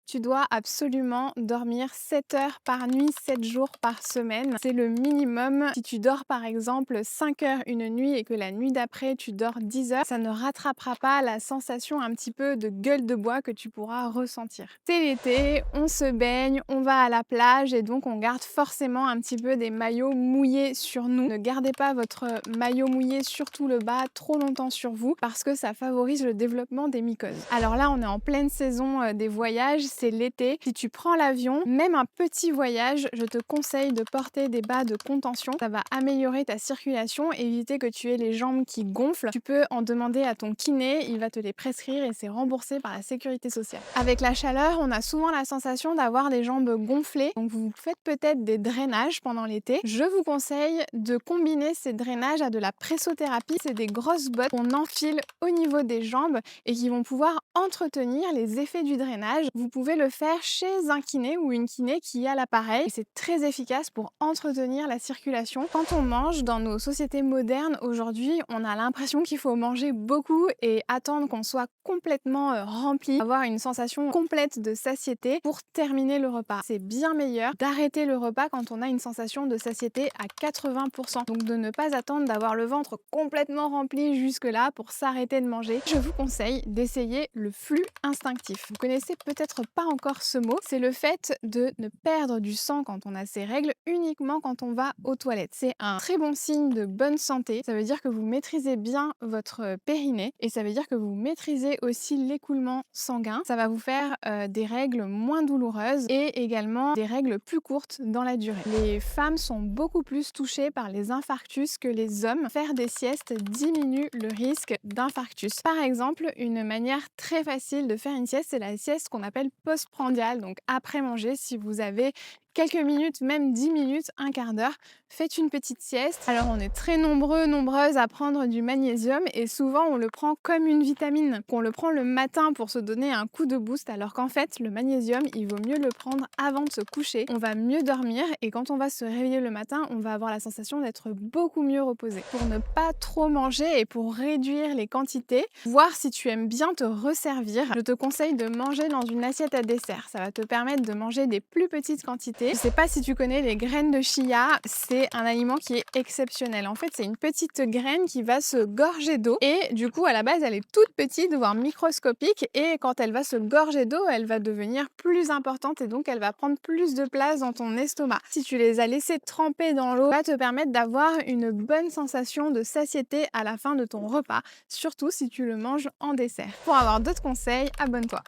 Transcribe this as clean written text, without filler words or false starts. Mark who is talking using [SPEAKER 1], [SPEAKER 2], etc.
[SPEAKER 1] Tu dois absolument dormir 7 heures par nuit, 7 jours par semaine. C'est le minimum. Si tu dors par exemple 5 heures une nuit et que la nuit d'après tu dors 10 heures, ça ne rattrapera pas la sensation un petit peu de gueule de bois que tu pourras ressentir. C'est l'été, on se baigne, on va à la plage et donc on garde forcément un petit peu des maillots mouillés sur nous. Ne gardez pas votre maillot mouillé, surtout le bas, trop longtemps sur vous parce que ça favorise le développement des mycoses. Alors là, on est en pleine saison des voyages. C'est l'été. Si tu prends l'avion, même un petit voyage, je te conseille de porter des bas de contention. Ça va améliorer ta circulation, éviter que tu aies les jambes qui gonflent. Tu peux en demander à ton kiné, il va te les prescrire et c'est remboursé par la sécurité sociale. Avec la chaleur, on a souvent la sensation d'avoir les jambes gonflées. Donc vous faites peut-être des drainages pendant l'été. Je vous conseille de combiner ces drainages à de la pressothérapie. C'est des grosses bottes qu'on enfile au niveau des jambes et qui vont pouvoir entretenir les effets du drainage. Vous pouvez le faire chez un kiné ou une kiné qui a l'appareil et c'est très efficace pour entretenir la circulation. Quand on mange dans nos sociétés modernes aujourd'hui, on a l'impression qu'il faut manger beaucoup et attendre qu'on soit complètement rempli, avoir une sensation complète de satiété pour terminer le repas. C'est bien meilleur d'arrêter le repas quand on a une sensation de satiété à 80%. Donc de ne pas attendre d'avoir le ventre complètement rempli jusque-là pour s'arrêter de manger. Je vous conseille d'essayer le flux instinctif. Vous connaissez peut-être pas encore ce mot, c'est le fait de ne perdre du sang quand on a ses règles uniquement quand on va aux toilettes. C'est un très bon signe de bonne santé. Ça veut dire que vous maîtrisez bien votre périnée et ça veut dire que vous maîtrisez aussi l'écoulement sanguin. Ça va vous faire des règles moins douloureuses et également des règles plus courtes dans la durée. Les femmes sont beaucoup plus touchées par les infarctus que les hommes. Faire des siestes diminue le risque d'infarctus. Par exemple, une manière très facile de faire une sieste, c'est la sieste qu'on appelle postprandiale, donc après manger. Si vous avez quelques minutes, même 10 minutes, un quart d'heure, faites une petite sieste. Alors on est très nombreuses à prendre du magnésium et souvent on le prend comme une vitamine, qu'on le prend le matin pour se donner un coup de boost, alors qu'en fait le magnésium, il vaut mieux le prendre avant de se coucher. On va mieux dormir et quand on va se réveiller le matin, on va avoir la sensation d'être beaucoup mieux reposé. Pour ne pas trop manger et pour réduire les quantités, voir si tu aimes bien te resservir, je te conseille de manger dans une assiette à dessert. Ça va te permettre de manger des plus petites quantités. Je sais pas si tu connais les graines de chia, c'est un aliment qui est exceptionnel. En fait, c'est une petite graine qui va se gorger d'eau et du coup, à la base, elle est toute petite, voire microscopique et quand elle va se gorger d'eau, elle va devenir plus importante et donc elle va prendre plus de place dans ton estomac. Si tu les as laissées tremper dans l'eau, ça va te permettre d'avoir une bonne sensation de satiété à la fin de ton repas, surtout si tu le manges en dessert. Pour avoir d'autres conseils, abonne-toi.